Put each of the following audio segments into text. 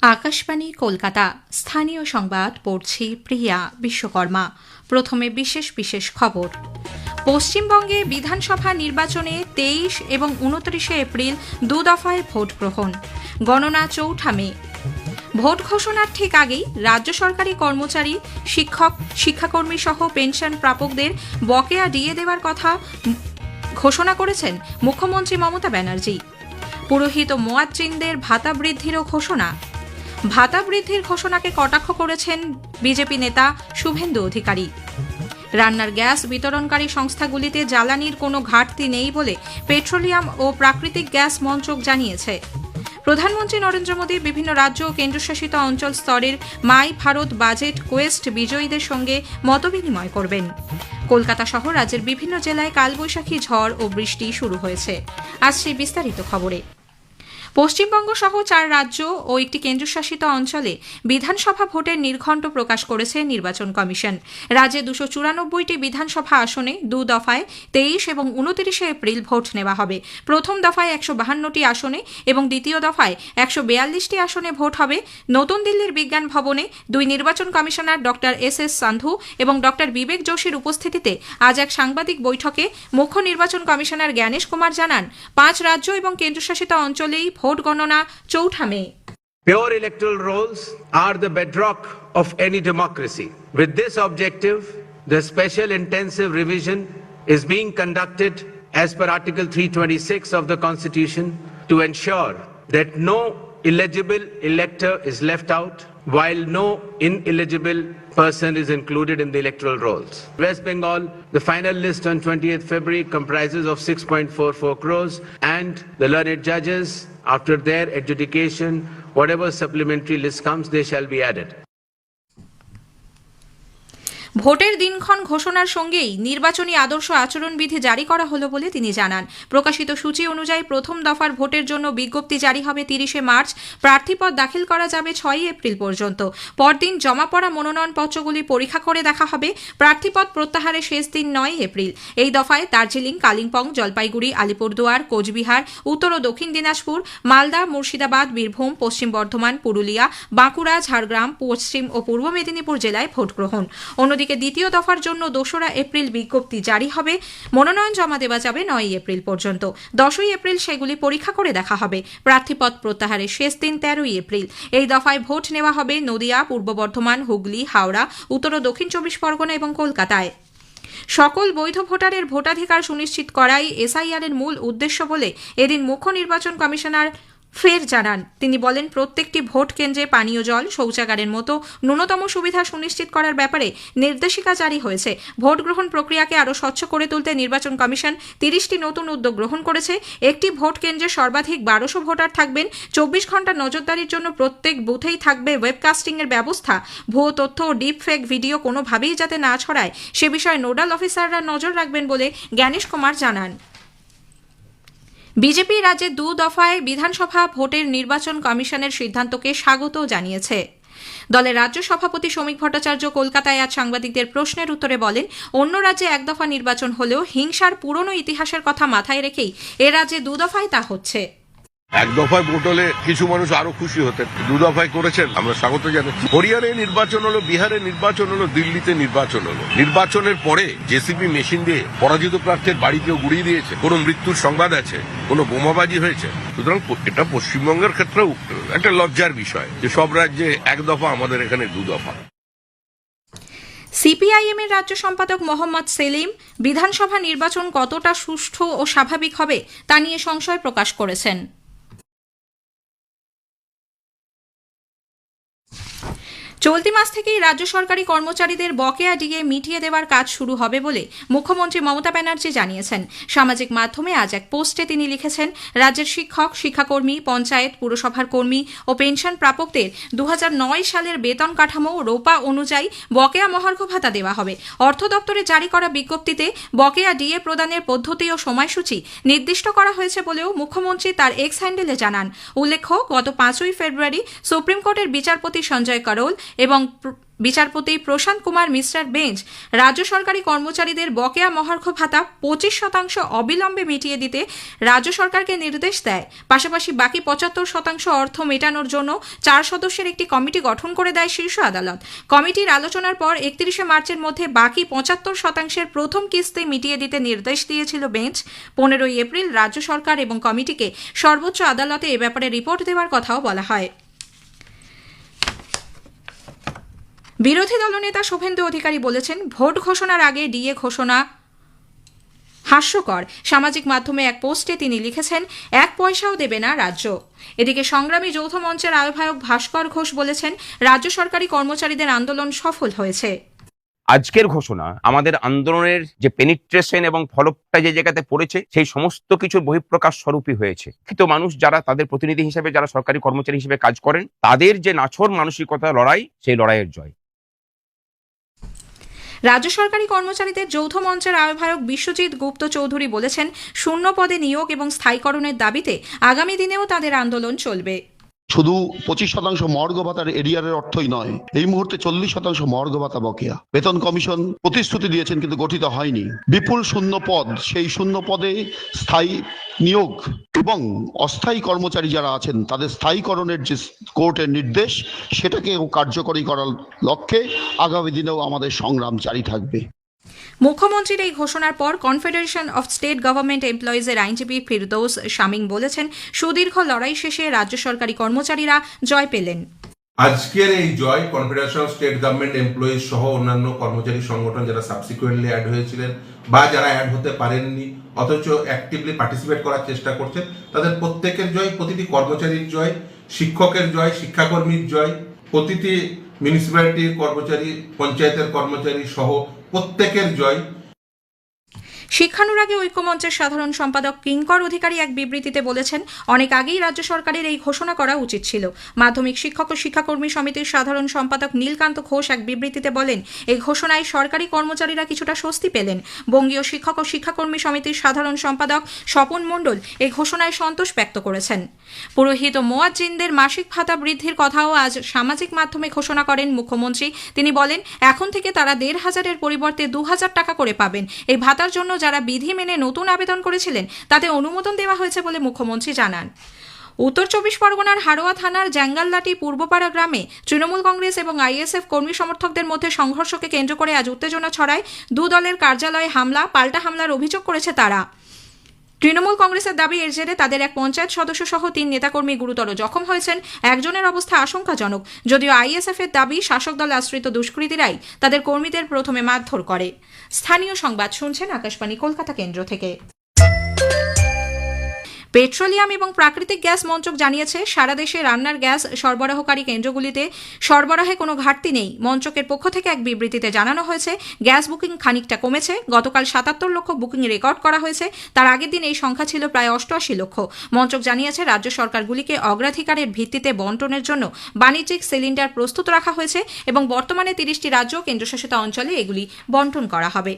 আকাশবাণী কলকাতা স্থানীয় সংবাদ পড়ছি প্রিয়া বিশ্বকর্মা। প্রথমে বিশেষ বিশেষ খবর। পশ্চিমবঙ্গে বিধানসভা নির্বাচনে 23 এবং 29 এপ্রিল দুদফায় ভোট গ্রহণ, গণনা 4 মে। ভোট ঘোষণার ঠিক আগেই রাজ্য সরকারি কর্মচারী, শিক্ষক, শিক্ষাকর্মী সহ পেনশন প্রাপকদের বকেয়া ডিএ দেওয়ার কথা ঘোষণা করেছেন মুখ্যমন্ত্রী মমতা ব্যানার্জি। পুরোহিত ও মুয়াজ্জিনদের ভাতা বৃদ্ধিরও ঘোষণা। ভাতা বৃদ্ধির ঘোষণাকে কটাক্ষ করেছেন বিজেপি নেতা শুভেন্দু অধিকারী। রান্নার গ্যাস বিতরণকারী সংস্থাগুলিতে জ্বালানির কোনো ঘাটতি নেই বলে পেট্রোলিয়াম ও প্রাকৃতিক গ্যাস মন্ত্রক জানিয়েছে। প্রধানমন্ত্রী নরেন্দ্র মোদী বিভিন্ন রাজ্য ও কেন্দ্রশাসিত অঞ্চল স্তরের মাই ভারত বাজেট কোয়েস্ট বিজয়ীদের সঙ্গে মতবিনিময় করবেন। কলকাতা সহ রাজ্যের বিভিন্ন জেলায় কালবৈশাখী ঝড় ও বৃষ্টি শুরু হয়েছে। আসছে বিস্তারিত খবরে। পশ্চিমবঙ্গ সহ 4 রাজ্য ও একটি কেন্দ্রশাসিত অঞ্চলে বিধানসভা ভোটের নির্ঘণ্ট প্রকাশ করেছে নির্বাচন কমিশন। রাজ্যে 294টি বিধানসভা আসনে 2 দফায় 23 এবং 29 এপ্রিল ভোট নেওয়া হবে। প্রথম দফায় 152টি আসনে এবং দ্বিতীয় দফায় 142টি আসনে ভোট হবে। নতুন দিল্লির বিজ্ঞান ভবনে 2 নির্বাচন কমিশনার ডক্টর এস সান্ধু এবং ডক্টর বিবেক যোশীর উপস্থিতিতে আজ এক সাংবাদিক বৈঠকে মুখ্য নির্বাচন কমিশনার জ্ঞানেশ কুমার জানান, 5 রাজ্য এবং কেন্দ্রশাসিত অঞ্চলেই ভোট গণনা 4 মে। Pure electoral rolls are the bedrock of any democracy. With this objective, the special intensive revision is being conducted as per Article 326 of the Constitution to ensure that no eligible elector is left out, while no ineligible person is included in the electoral rolls. West Bengal, the final list on 20th February comprises of 6.44 crores, and the learned judges, after their adjudication, whatever supplementary list comes, they shall be added. ভোটের দিনক্ষণ ঘোষণার সঙ্গেই নির্বাচনী আদর্শ আচরণবিধি জারি করা হলো বলে তিনি জানান। প্রকাশিত সূচি অনুযায়ী প্রথম দফার ভোটের জন্য বিজ্ঞপ্তি জারি হবে 30 মার্চ। প্রার্থীপদ দাখিল করা যাবে 6 এপ্রিল পর্যন্ত। পরদিন জমা পড়া মনোনয়নপত্রগুলি পরীক্ষা করে দেখা হবে। প্রার্থীপদ প্রত্যাহারের শেষ দিন 9 এপ্রিল। এই দফায় দার্জিলিং, কালিম্পং, জলপাইগুড়ি, আলিপুরদুয়ার, কোচবিহার, উত্তর ও দক্ষিণ দিনাজপুর, মালদা, মুর্শিদাবাদ, বীরভূম, পশ্চিম বর্ধমান, পুরুলিয়া, বাঁকুড়া, ঝাড়গ্রাম, পশ্চিম ও পূর্ব মেদিনীপুর জেলায় ভোট গ্রহণ। অন্যদিকে দ্বিতীয় দফার জন্য 2 এপ্রিল বিজ্ঞপ্তি জারি হবে। মনোনয়ন জমা দেওয়া যাবে 9 এপ্রিল পর্যন্ত। 10 এপ্রিল সেগুলি পরীক্ষা করে দেখা হবে। প্রার্থীপদ প্রত্যাহারের শেষ দিন 13 এপ্রিল। এই দফায় ভোট নেওয়া হবে নদিয়া, পূর্ব বর্ধমান, হুগলি, হাওড়া, উত্তর ও দক্ষিণ 24 পরগনা এবং কলকাতায়। সকল বৈধ ভোটারের ভোটাধিকার সুনিশ্চিত করাই এসআইআর এর মূল উদ্দেশ্য বলে এদিন মুখ্য নির্বাচন কমিশনার ফের জানান। তিনি বলেন, প্রত্যেকটি ভোট কেন্দ্রে পানীয় জল, শৌচাগারের মতো ন্যূনতম সুবিধা সুনিশ্চিত করার ব্যাপারে নির্দেশিকা জারি হয়েছে। ভোট গ্রহণ প্রক্রিয়াকে আরও স্বচ্ছ করে তুলতে নির্বাচন কমিশন 30টি নতুন উদ্যোগ গ্রহণ করেছে। একটি ভোট কেন্দ্রে সর্বাধিক 1200 ভোটার থাকবেন। 24 ঘন্টা নজরদারির জন্য প্রত্যেক বুথেই থাকবে ওয়েবকাস্টিং এর ব্যবস্থা। ভুয়ো তথ্য ও ডিপ ফেক ভিডিও কোনোভাবেই যাতে না ছড়ায় সে বিষয়ে নোডাল অফিসাররা নজর রাখবেন বলে জ্ঞানেশ কুমার জানান। বিজেপি রাজ্যে 2 দফায় বিধানসভা ভোটের নির্বাচন কমিশনের সিদ্ধান্তকে স্বাগত জানিয়েছে। দলের রাজ্য সভাপতি শ্রমিক ভট্টাচার্য কলকাতায় আজ সাংবাদিকদের প্রশ্নের উত্তরে বলেন, অন্য রাজ্যে 1 দফা নির্বাচন হলেও হিংসার পুরনো ইতিহাসের কথা মাথায় রেখেই এ রাজ্যে 2 দফায় তা হচ্ছে। 1 দফায় ভোট হলে কিছু মানুষ আরো খুশি হতেন। 2 দফায় করেছেন, আমরা স্বাগত জানাচ্ছি। হরিয়ানায় নির্বাচন হলো, বিহারে নির্বাচন হলো, দিল্লিতে নির্বাচন হলো। নির্বাচনের পরে জেসিবি মেশিন দিয়ে পরাজিত প্রার্থীর বাড়িতেও গুড়িয়ে দিয়েছে। কোনো মৃত্যুর সংবাদ আছে, কোনো বোমাবাজি হয়েছে। সুতরাং এটা পশ্চিমবঙ্গের ক্ষেত্রেও একটা লজ্জার বিষয় যে সব রাজ্যে 1 দফা, আমাদের এখানে 2 দফা। সিপিআইএম এর রাজ্য সম্পাদক মোহাম্মদ সেলিম বিধানসভা নির্বাচন কতটা সুষ্ঠু ও স্বাভাবিক হবে তা নিয়ে সংশয় প্রকাশ করেছেন। চলতি মাস থেকেই রাজ্য সরকারি কর্মচারীদের বকেয়া ডিএ মিটিয়ে দেওয়ার কাজ শুরু হবে বলে মুখ্যমন্ত্রী মমতা ব্যানার্জি জানিয়েছেন। সামাজিক মাধ্যমে আজ এক পোস্টে তিনি লিখেছেন, রাজ্যের শিক্ষক, শিক্ষাকর্মী, পঞ্চায়েত, পুরসভার কর্মী ও পেনশন প্রাপকদের 2009 সালের বেতন কাঠামো রোপা অনুযায়ী বকেয়া মহার্ঘ ভাতা দেওয়া হবে। অর্থ দপ্তরে জারি করা বিজ্ঞপ্তিতে বকেয়া ডিএ প্রদানের পদ্ধতি ও সময়সূচি নির্দিষ্ট করা হয়েছে বলেও মুখ্যমন্ত্রী তার এক্স হ্যান্ডেলে জানান। উল্লেখ্য, গত 5 ফেব্রুয়ারি সুপ্রিম কোর্টের বিচারপতি সঞ্জয় করোল এবং বিচারপতি প্রশান্ত কুমার মিশ্রার বেঞ্চ রাজ্য সরকারি কর্মচারীদের বকেয়া মহার্ঘ ভাতা 25% অবিলম্বে মিটিয়ে দিতে রাজ্য সরকারকে নির্দেশ দেয়। পাশাপাশি বাকি 75% অর্থ মেটানোর জন্য 4 সদস্যের একটি কমিটি গঠন করে দেয় শীর্ষ আদালত। কমিটির আলোচনার পর 31 মার্চের মধ্যে বাকি 75%-এর প্রথম কিস্তি মিটিয়ে দিতে নির্দেশ দিয়েছিল বেঞ্চ। 15 এপ্রিল রাজ্য সরকার এবং কমিটিকে সর্বোচ্চ আদালতে এ ব্যাপারে রিপোর্ট দেওয়ার কথাও বলা হয়। বিরোধী দলনেতা শুভেন্দু অধিকারী বলেছেন, ভোট ঘোষণার আগে ডিএ ঘোষণা হাস্যকর। সামাজিক মাধ্যমে এক পোস্টে তিনি লিখেছেন, 1 পয়সাও দেবে না রাজ্য। এদিকে সংগ্রামী যৌথ মঞ্চের আহ্বায়ক ভাস্কর ঘোষ বলেছেন, রাজ্য সরকারি কর্মচারীদের আন্দোলন সফল হয়েছে। আজকের ঘোষণা আমাদের আন্দোলনের যে পেনিট্রেশন এবং ফলকটা যে জায়গাতে পড়েছে সেই সমস্ত কিছুর বহিঃপ্রকাশ স্বরূপই হয়েছে। কিন্তু মানুষ যারা তাদের প্রতিনিধি হিসেবে যারা সরকারি কর্মচারী হিসেবে কাজ করেন তাদের যে নাছোড় মানসিকতা লড়াই, সেই লড়াইয়ের জয়। রাজ্য সরকারি কর্মচারীদের যৌথ মঞ্চের আহ্বায়ক বিশ্বজিৎ গুপ্ত চৌধুরী বলেছেন, শূন্য পদে নিয়োগ এবং স্থায়ীকরণের দাবিতে আগামী দিনেও তাদের আন্দোলন চলবে। শুধু 25% মর্গ ভাতার এরিয়ারের অর্থই নয়, এই মুহূর্তে 40% মর্গ ভাতা বকেয়া। বেতন কমিশন প্রতিশ্রুতি দিয়েছেন কিন্তু গঠিত হয়নি। বিপুল শূন্য পদ, সেই শূন্য পদে স্থায়ী নিয়োগ এবং অস্থায়ী কর্মচারী যারা আছেন তাদের স্থায়ীকরণের যে কোর্টের নির্দেশ, সেটাকে কার্যকরী করার লক্ষ্যে আগামী দিনেও আমাদের সংগ্রাম জারি থাকবে। মুখ্যমন্ত্রীর এই ঘোষণার পর কনফেডারেশন অফ স্টেট গভর্নমেন্ট এমপ্লয়িজের আইনজীবী ফিরদৌস শামীম বলেছেন, সুদীর্ঘ লড়াই শেষে রাজ্য সরকারি কর্মচারীরা জয় পেলেন। আজকের এই জয় confederation of state government employees সহ অন্যান্য কর্মচারী সংগঠন যারা সাবসিকুয়েন্টলি অ্যাড হয়েছিলেন বা যারা অ্যাড হতে পারেননি অথচ অ্যাক্টিভলি পার্টিসিপেট করার চেষ্টা করছেন, তাদের প্রত্যেকের জয়, প্রতিটি কর্মচারীর জয়, শিক্ষকের জয়, শিক্ষাকর্মীর জয়, প্রতিটি মিউনিসিপ্যালিটির কর্মচারী, পঞ্চায়েতের কর্মচারী সহ প্রত্যেকের জয়। শিক্ষানুরাগী ঐক্যমঞ্চের সাধারণ সম্পাদক কিঙ্কর অধিকারী এক বিবৃতিতে বলেছেন, অনেক আগেই রাজ্য সরকারের এই ঘোষণা করা উচিত ছিল। মাধ্যমিক শিক্ষক ও শিক্ষাকর্মী সমিতির সাধারণ সম্পাদক নীলকান্ত ঘোষ এক বিবৃতিতে বলেন, এই ঘোষণায় সরকারি কর্মচারীরা কিছুটা স্বস্তি পেলেন। বঙ্গীয় শিক্ষক ও শিক্ষাকর্মী সমিতির সাধারণ সম্পাদক স্বপন মণ্ডল এই ঘোষণায় সন্তোষ ব্যক্ত করেছেন। পুরোহিত ও মুয়াজ্জিনদের মাসিক ভাতা বৃদ্ধির কথাও আজ সামাজিক মাধ্যমে ঘোষণা করেন মুখ্যমন্ত্রী। তিনি বলেন, এখন থেকে তারা 1500-এর পরিবর্তে 2000 টাকা করে পাবেন। এই ভাতার জন্য যারা বিধি মেনে নতুন আবেদন করেছিলেন তাতে অনুমোদন দেওয়া হয়েছে বলে মুখ্যমন্ত্রী জানান। উত্তর 24 পরগনার হাড়োয়া থানার জ্যাঙ্গাললাটি পূর্বপাড়া গ্রামে তৃণমূল কংগ্রেস এবং আইএসএফ কর্মী সমর্থকদের মধ্যে সংঘর্ষকে কেন্দ্র করে আজ উত্তেজনা ছড়ায়। দু দলের কার্যালয়ে হামলা, পাল্টা হামলার অভিযোগ করেছে তারা। তৃণমূল কংগ্রেসের দাবি, এর জেরে তাদের এক পঞ্চায়েত সদস্য সহ 3 নেতাকর্মী গুরুতর জখম হয়েছেন। একজনের অবস্থা আশঙ্কাজনক। যদিও আইএসএফ এর দাবি, শাসক দল আশ্রিত দুষ্কৃতীরাই তাদের কর্মীদের প্রথমে মারধর করে। স্থানীয় সংবাদ শুনছেন আকাশবাণী কলকাতা কেন্দ্র থেকে। পেট্রোলিয়াম এবং প্রাকৃতিক গ্যাস মন্ত্রক জানিয়েছে, সারা দেশে রান্নার গ্যাস সরবরাহকারী কেন্দ্রগুলিতে সরবরাহে কোনো ঘাটতি নেই। মন্ত্রকের পক্ষ থেকে এক বিবৃতিতে জানানো হয়েছে, গ্যাস বুকিং খানিকটা কমেছে। গতকাল 77 লক্ষ বুকিং রেকর্ড করা হয়েছে। তার আগের দিন এই সংখ্যা ছিল প্রায় 88 লক্ষ। মন্ত্রক জানিয়েছে, রাজ্য সরকারগুলিকে অগ্রাধিকারের ভিত্তিতে বন্টনের জন্য বাণিজ্যিক সিলিন্ডার প্রস্তুত রাখা হয়েছে এবং বর্তমানে 30টি রাজ্য ও কেন্দ্রশাসিত অঞ্চলে এগুলি বন্টন করা হবে।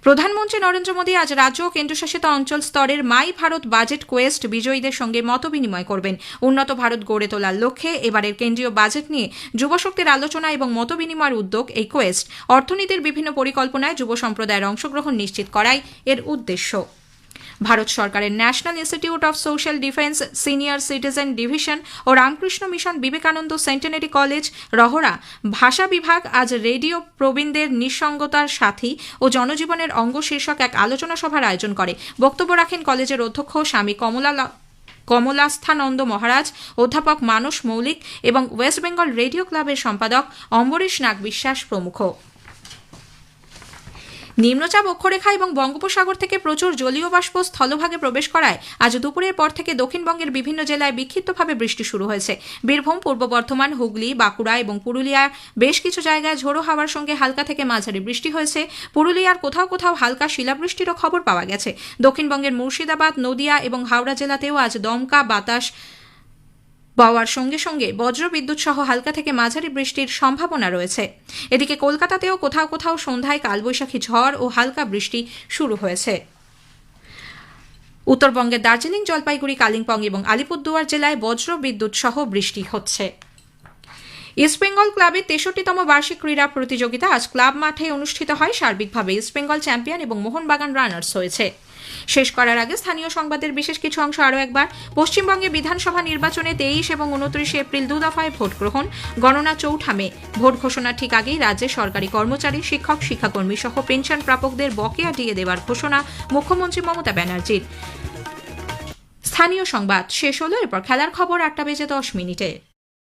প্রধানমন্ত্রী নরেন্দ্র মোদী আজ রাজ্য ও কেন্দ্রশাসিত অঞ্চল স্তরের মাই ভারত বাজেট কোয়েস্ট বিজয়ীদের সঙ্গে মতবিনিময় করবেন। উন্নত ভারত গড়ে তোলার লক্ষ্যে এবারের কেন্দ্রীয় বাজেট নিয়ে যুবশক্তির আলোচনা এবং মতবিনিময়ের উদ্যোগ এই কোয়েস্ট। অর্থনীতির বিভিন্ন পরিকল্পনায় যুব সম্প্রদায়ের অংশগ্রহণ নিশ্চিত করাই এর উদ্দেশ্য। ভারত সরকারের National Institute of Social Defence Senior Citizen Division ও Ramakrishna Mission Vivekananda Centenary College Rahara ভাষা বিভাগ আজ রেডিও প্রবীণদের নিঃসঙ্গতার সাথী ও জনজীবনের অঙ্গ শীর্ষক এক আলোচনা সভার আয়োজন করে। বক্তব্য রাখেন কলেজের অধ্যক্ষ স্বামী কমলাস্থানন্দ মহারাজ, অধ্যাপক মানস মৌলিক এবং ওয়েস্ট বেঙ্গল রেডিও ক্লাবের সম্পাদক অম্বরীশ নাগ বিশ্বাস প্রমুখ। নিম্নচাপ অক্ষরেখা এবং বঙ্গোপসাগর থেকে প্রচুর জলীয় বাষ্প স্থলভাগে প্রবেশ করায় আজ দুপুরের পর থেকে দক্ষিণবঙ্গের বিভিন্ন জেলায় বিক্ষিপ্তভাবে বৃষ্টি শুরু হয়েছে। বীরভূম, পূর্ব বর্ধমান, হুগলি, বাঁকুড়া এবং পুরুলিয়ার বেশ কিছু জায়গায় ঝোড়ো হাওয়ার সঙ্গে হালকা থেকে মাঝারি বৃষ্টি হয়েছে। পুরুলিয়ার কোথাও কোথাও হালকা শিলাবৃষ্টিরও খবর পাওয়া গেছে। দক্ষিণবঙ্গের মুর্শিদাবাদ, নদিয়া এবং হাওড়া জেলাতেও আজ দমকা বাতাস বওয়ার সঙ্গে সঙ্গে বজ্র বিদ্যুৎ সহ হালকা থেকে মাঝারি বৃষ্টির সম্ভাবনা রয়েছে। এদিকে কলকাতাতেও কোথাও কোথাও সন্ধ্যায় কালবৈশাখী ঝড় ও হালকা বৃষ্টি শুরু হয়েছে। উত্তরবঙ্গের দার্জিলিং, জলপাইগুড়ি, কালিম্পং এবং আলিপুরদুয়ার জেলায় বজ্র বিদ্যুৎ সহ বৃষ্টি হচ্ছে। ইস্টবেঙ্গল ক্লাবের 63তম বার্ষিক ক্রীড়া প্রতিযোগিতা আজ ক্লাব মাঠে অনুষ্ঠিত হয়। সার্বিকভাবে ইস্টবেঙ্গল চ্যাম্পিয়ন এবং মোহনবাগান রানার্স হয়েছে। শেষ করার আগে স্থানীয় সংবাদের বিশেষ কিছু অংশ আরও একবার। পশ্চিমবঙ্গে বিধানসভা নির্বাচনে 23 এবং 29 এপ্রিল 2 দফায় ভোট গ্রহণ, গণনা 4 মে। ভোট ঘোষণার ঠিক আগেই রাজ্যে সরকারি কর্মচারী, শিক্ষক, শিক্ষাকর্মী সহ পেনশন প্রাপকদের বকেয়া দিয়ে দেওয়ার ঘোষণা মুখ্যমন্ত্রী মমতা ব্যানার্জির। স্থানীয় সংবাদ শেষ হলো, এরপর খেলার খবর 8টা বেজে 10 মিনিটে।